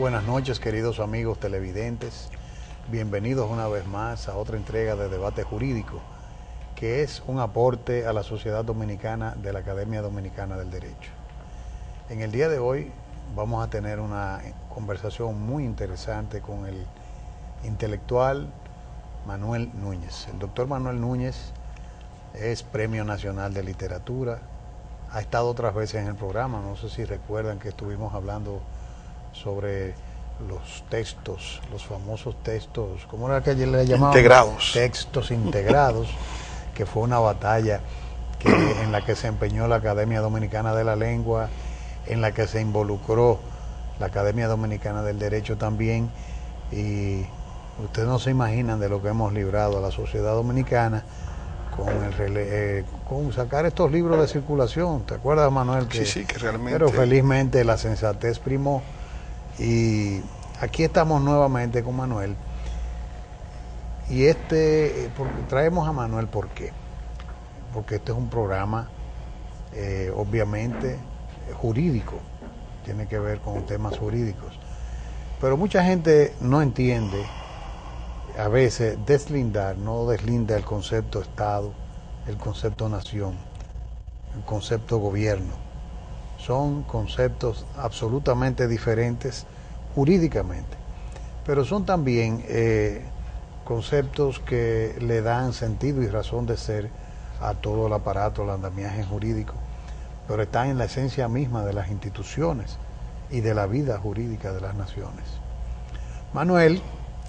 buenas noches, queridos amigos televidentes. Bienvenidos una vez más a otra entrega de Debate Jurídico, que es un aporte a la sociedad dominicana de la Academia Dominicana del Derecho. En el día de hoy vamos a tener una conversación muy interesante con el intelectual Manuel Núñez. El doctor Manuel Núñez es Premio Nacional de Literatura, ha estado otras veces en el programa, no sé si recuerdan que estuvimos hablando sobre los textos, los famosos textos, ¿cómo era que ayer le llamaban? Integrados. Textos integrados, que fue una batalla en la que se empeñó la Academia Dominicana de la Lengua, en la que se involucró la Academia Dominicana del Derecho también, y ustedes no se imaginan de lo que hemos librado a la sociedad dominicana con sacar estos libros de circulación. ¿Te acuerdas, Manuel? Sí, que realmente... Pero felizmente la sensatez primó y aquí estamos nuevamente con Manuel. Y traemos a Manuel, ¿por qué? Porque este es un programa obviamente jurídico, tiene que ver con temas jurídicos. Pero mucha gente no entiende, a veces no deslinda el concepto Estado, el concepto nación, el concepto gobierno. Son conceptos absolutamente diferentes jurídicamente, pero son también conceptos que le dan sentido y razón de ser a todo el aparato, el andamiaje jurídico, pero están en la esencia misma de las instituciones y de la vida jurídica de las naciones. Manuel,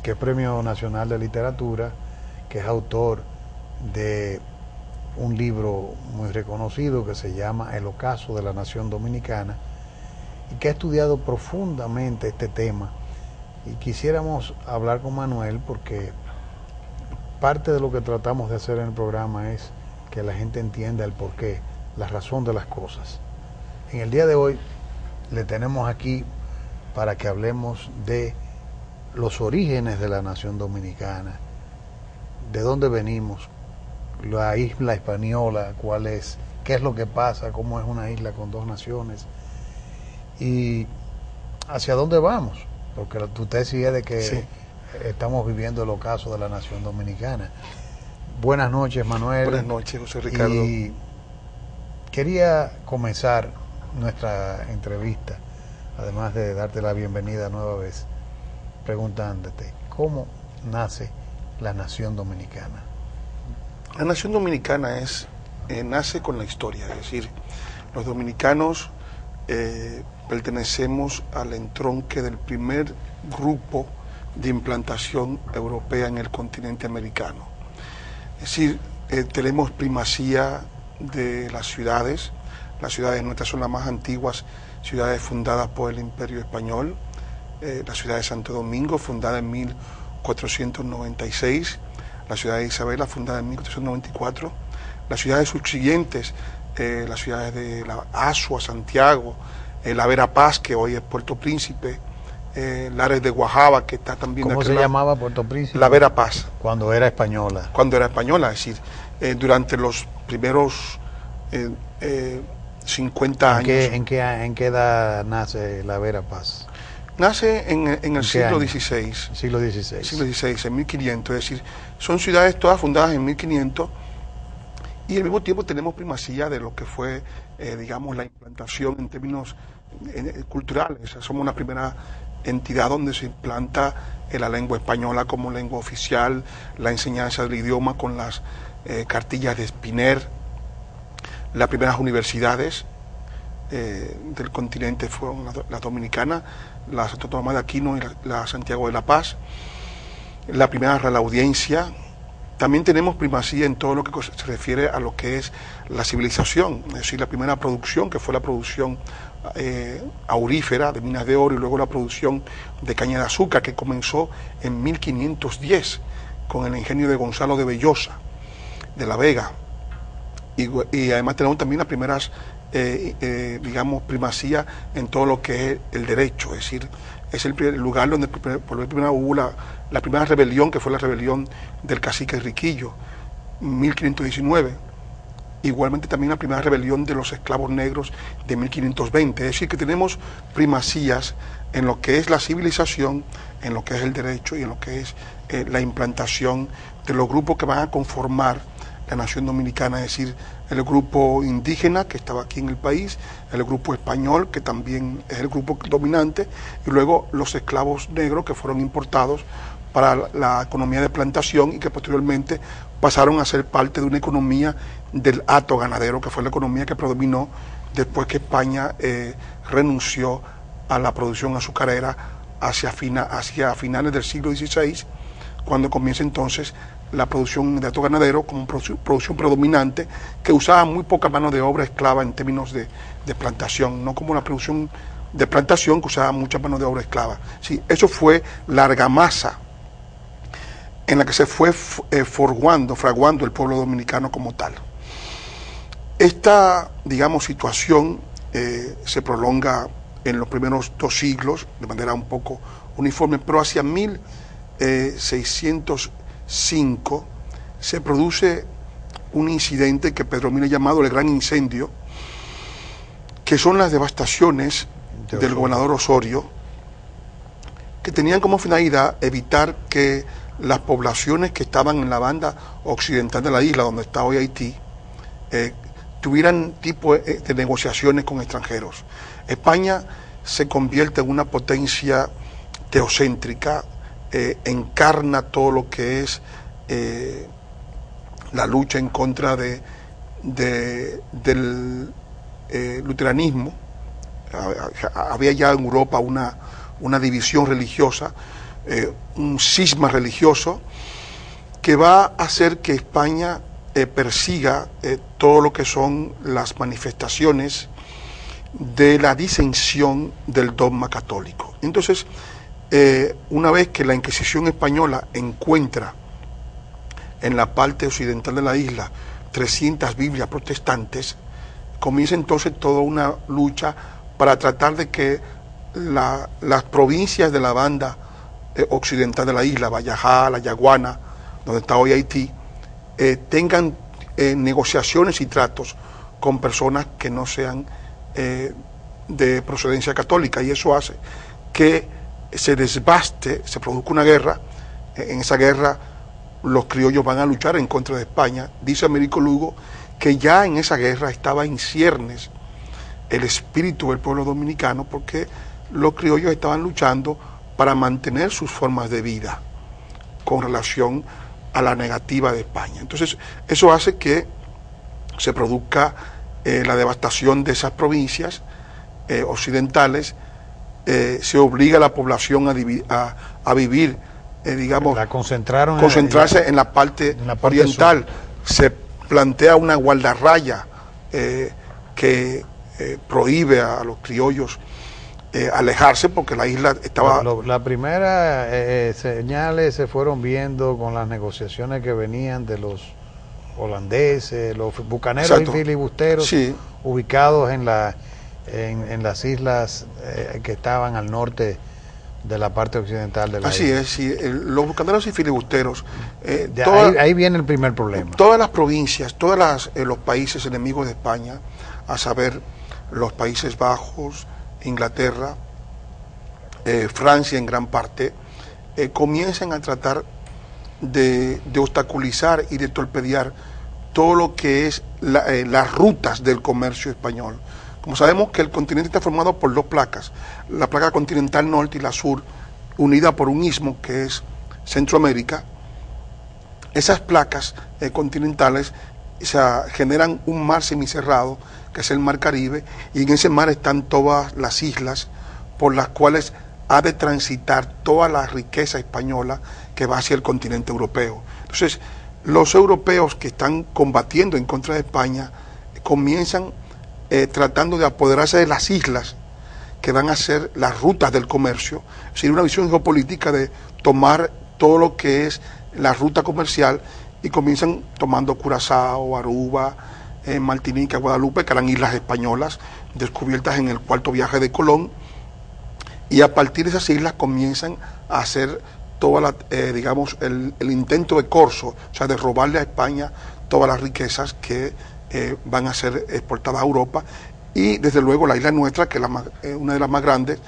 que es Premio Nacional de Literatura, que es autor de un libro muy reconocido que se llama El ocaso de la nación dominicana, y que ha estudiado profundamente este tema. Y quisiéramos hablar con Manuel porque parte de lo que tratamos de hacer en el programa es que la gente entienda el porqué, la razón de las cosas. En el día de hoy le tenemos aquí para que hablemos de los orígenes de la nación dominicana, de dónde venimos, la isla española, cuál es, qué es lo que pasa, cómo es una isla con dos naciones y hacia dónde vamos, porque tu tesis es de que sí, estamos viviendo el ocaso de la nación dominicana. Buenas noches, Manuel. Buenas noches, José Ricardo. Y quería comenzar nuestra entrevista, además de darte la bienvenida nueva vez, preguntándote, ¿cómo nace la nación dominicana? La nación dominicana nace con la historia, es decir, los dominicanos pertenecemos al entronque del primer grupo de implantación europea en el continente americano. Es decir, tenemos primacía de las ciudades nuestras son las más antiguas ciudades fundadas por el Imperio Español. La ciudad de Santo Domingo, fundada en 1496, la ciudad de Isabela, fundada en 1494, las ciudades subsiguientes, las ciudades de Azua, Santiago, la Verapaz, que hoy es Puerto Príncipe, Lares de Guajaba, que está también... ¿Cómo se llamaba Puerto Príncipe? La Verapaz. Cuando era española. Cuando era española, es decir, durante los primeros 50 años. ¿En qué edad nace la Verapaz? Nace en el siglo XVI. Siglo XVI. Siglo XVI, en 1500, es decir, son ciudades todas fundadas en 1500 y al mismo tiempo tenemos primacía de lo que fue, digamos, la implantación en términos culturales. O sea, somos la primera entidad donde se implanta la lengua española como lengua oficial, la enseñanza del idioma con las cartillas de Spiner. Las primeras universidades del continente fueron las dominicanas, la Santo Tomás de Aquino y la Santiago de la Paz. La primera Real Audiencia. También tenemos primacía en todo lo que se refiere a lo que es la civilización, es decir, la primera producción, que fue la producción aurífera de minas de oro, y luego la producción de caña de azúcar, que comenzó en 1510 con el ingenio de Gonzalo de Bellosa, de la Vega. Y además tenemos también las primeras, digamos, primacía en todo lo que es el derecho, es decir, es el lugar donde por primera hubo la primera rebelión, que fue la rebelión del cacique Riquillo, 1519. igualmente también la primera rebelión de los esclavos negros de 1520. Es decir, que tenemos primacías en lo que es la civilización, en lo que es el derecho y en lo que es la implantación de los grupos que van a conformar la nación dominicana, es decir, el grupo indígena que estaba aquí en el país, el grupo español que también es el grupo dominante, y luego los esclavos negros que fueron importados para la economía de plantación y que posteriormente pasaron a ser parte de una economía del hato ganadero, que fue la economía que predominó después que España renunció a la producción azucarera hacia finales del siglo XVI, cuando comienza entonces la producción de hato ganadero como producción predominante, que usaba muy poca mano de obra esclava en términos de plantación, no como la producción de plantación que usaba mucha mano de obra esclava. Sí, eso fue la argamasa en la que se fue fraguando el pueblo dominicano como tal. Esta, digamos, situación se prolonga en los primeros 2 siglos de manera un poco uniforme, pero hacia 1605 se produce un incidente que Pedro Mira ha llamado el Gran Incendio, que son las devastaciones del gobernador Osorio, que tenían como finalidad evitar que las poblaciones que estaban en la banda occidental de la isla, donde está hoy Haití, tuvieran tipo de negociaciones con extranjeros. España se convierte en una potencia teocéntrica, encarna todo lo que es la lucha en contra del luteranismo. Había ya en Europa una división religiosa, un cisma religioso que va a hacer que España persiga todo lo que son las manifestaciones de la disensión del dogma católico. Entonces, una vez que la Inquisición española encuentra en la parte occidental de la isla 300 Biblias protestantes, comienza entonces toda una lucha para tratar de que las provincias de la banda occidental de la isla, Vallajá, La Yaguana, donde está hoy Haití, tengan negociaciones y tratos con personas que no sean de procedencia católica, y eso hace que se desbaste, se produzca una guerra. En esa guerra los criollos van a luchar en contra de España. Dice Américo Lugo que ya en esa guerra estaba en ciernes el espíritu del pueblo dominicano, porque los criollos estaban luchando para mantener sus formas de vida con relación a la negativa de España. Entonces, eso hace que se produzca la devastación de esas provincias occidentales. Se obliga a la población a vivir, digamos, concentrarse en la parte oriental. Se plantea una guardarraya que prohíbe a los criollos alejarse, porque la isla estaba... Las primeras señales se fueron viendo con las negociaciones que venían de los holandeses, los bucaneros. Exacto. Y filibusteros, sí, ubicados en las islas que estaban al norte de la parte occidental de la isla. Así es, sí, los bucaneros y filibusteros. Ahí viene el primer problema. Todas las provincias, los países enemigos de España, a saber, los Países Bajos, Inglaterra, Francia en gran parte, comienzan a tratar de obstaculizar y de torpedear todo lo que es las rutas del comercio español. Como sabemos que el continente está formado por 2 placas, la placa continental norte y la sur, unida por un istmo que es Centroamérica. Esas placas continentales generan un mar semicerrado, que es el mar Caribe, y en ese mar están todas las islas por las cuales ha de transitar toda la riqueza española que va hacia el continente europeo. Entonces, los europeos que están combatiendo en contra de España comienzan tratando de apoderarse de las islas que van a ser las rutas del comercio, es decir, una visión geopolítica de tomar todo lo que es la ruta comercial, y comienzan tomando Curazao, Aruba, Martinica, Guadalupe, que eran islas españolas descubiertas en el 4º viaje de Colón, y a partir de esas islas comienzan a hacer toda digamos, el intento de corso, o sea, de robarle a España todas las riquezas que van a ser exportadas a Europa, y desde luego la isla nuestra, que es una de las más grandes,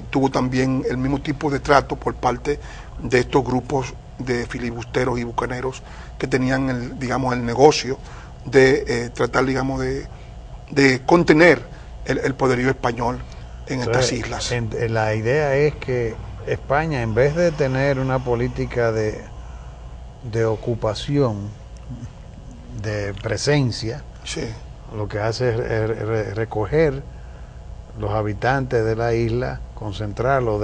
tuvo también el mismo tipo de trato por parte de estos grupos de filibusteros y bucaneros que tenían digamos, el negocio de tratar, digamos, de contener el poderío español en estas islas. La idea es que España, en vez de tener una política de ocupación, de presencia, sí, lo que hace es recoger los habitantes de la isla, concentrarlos,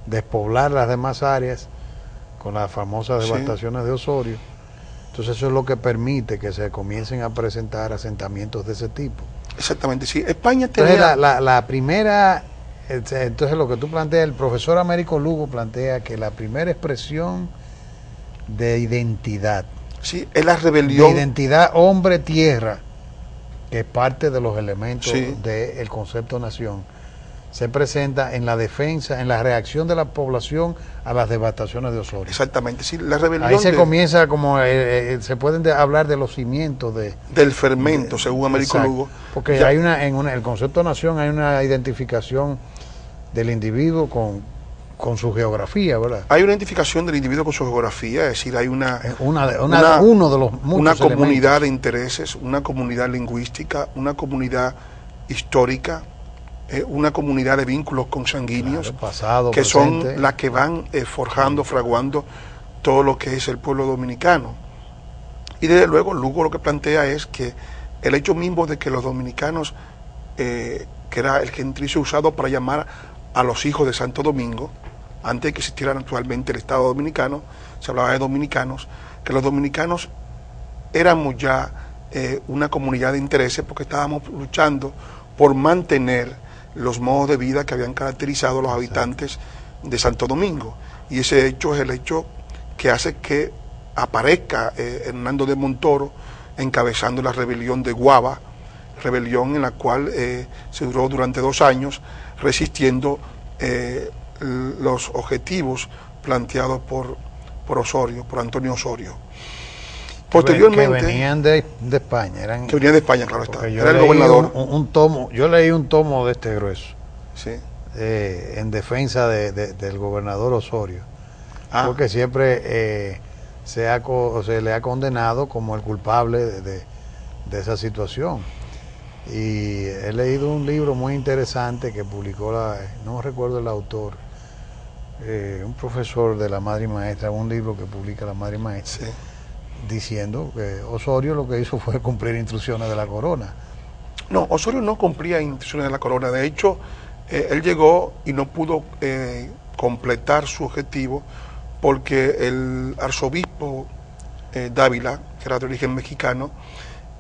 despoblar las demás áreas con las famosas devastaciones de Osorio. Entonces eso es lo que permite que se comiencen a presentar asentamientos de ese tipo. Exactamente, sí. España tenía... Entonces la primera, entonces lo que tú planteas, el profesor Américo Lugo plantea que la primera expresión de identidad, sí, es la rebelión, de identidad hombre-tierra, que es parte de los elementos sí, del concepto nación, se presenta en la defensa, en la reacción de la población a las devastaciones de Osorio. Exactamente, sí, la rebelión. Ahí se comienza como, se pueden hablar de los cimientos del fermento, según Américo Lugo. Porque ya, hay el concepto nación, hay una identificación del individuo con su geografía, ¿verdad? Hay una identificación del individuo con su geografía, es decir, hay uno de los muchos una comunidad elementos de intereses, una comunidad lingüística, una comunidad histórica, una comunidad de vínculos consanguíneos, claro, pasado, que presente, son las que van forjando, fraguando todo lo que es el pueblo dominicano. Y desde luego Lugo lo que plantea es que el hecho mismo de que los dominicanos, que era el gentilicio usado para llamar a los hijos de Santo Domingo, antes de que existiera actualmente el Estado dominicano, se hablaba de dominicanos, que los dominicanos éramos ya una comunidad de intereses porque estábamos luchando por mantener los modos de vida que habían caracterizado a los habitantes de Santo Domingo. Y ese hecho es el hecho que hace que aparezca Hernando de Montoro encabezando la rebelión de Guava, rebelión en la cual se duró durante 2 años resistiendo los objetivos planteados por Osorio, por Antonio Osorio. Posteriormente, que venían de España, que venían de España, claro está. Era el gobernador. Yo leí un tomo de este grueso, sí, en defensa del gobernador Osorio, porque siempre se le ha condenado como el culpable de esa situación. Y he leído un libro muy interesante que publicó, no recuerdo el autor, un profesor de la Madre y Maestra, un libro que publica la Madre y Maestra, sí, diciendo que Osorio lo que hizo fue cumplir instrucciones de la corona. No, Osorio no cumplía instrucciones de la corona. De hecho, él llegó y no pudo completar su objetivo porque el arzobispo Dávila, que era de origen mexicano,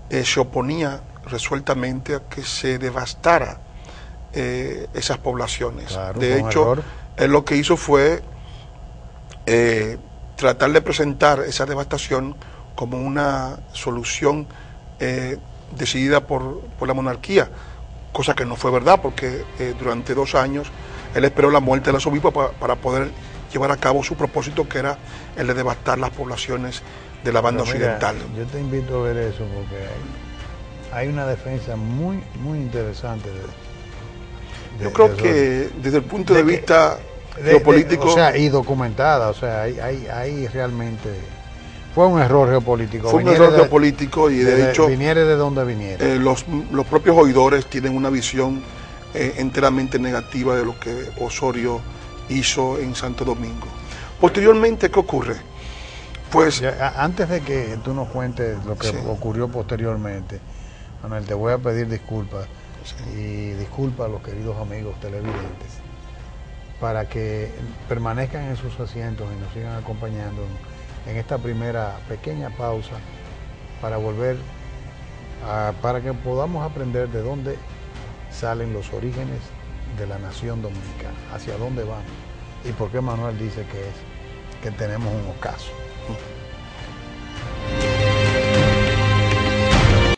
se oponía resueltamente a que se devastara esas poblaciones. Claro, de hecho, él lo que hizo fue tratar de presentar esa devastación como una solución decidida por la monarquía, cosa que no fue verdad, porque durante 2 años él esperó la muerte del arzobispo para poder llevar a cabo su propósito, que era el de devastar las poblaciones de la banda occidental. Yo te invito a ver eso, porque hay una defensa muy, muy interesante yo creo que desde el punto de vista geopolítico, o sea, y documentada, o sea, hay realmente fue un error geopolítico. Fue un error geopolítico y de hecho viniere de donde viniere. Los propios oidores tienen una visión enteramente negativa de lo que Osorio hizo en Santo Domingo. Posteriormente, ¿qué ocurre? Pues antes de que tú nos cuentes lo que ocurrió posteriormente, Manuel, te voy a pedir disculpas, y disculpas a los queridos amigos televidentes, para que permanezcan en sus asientos y nos sigan acompañando en esta primera pequeña pausa para volver para que podamos aprender de dónde salen los orígenes de la nación dominicana, hacia dónde vamos y por qué Manuel dice que tenemos un ocaso.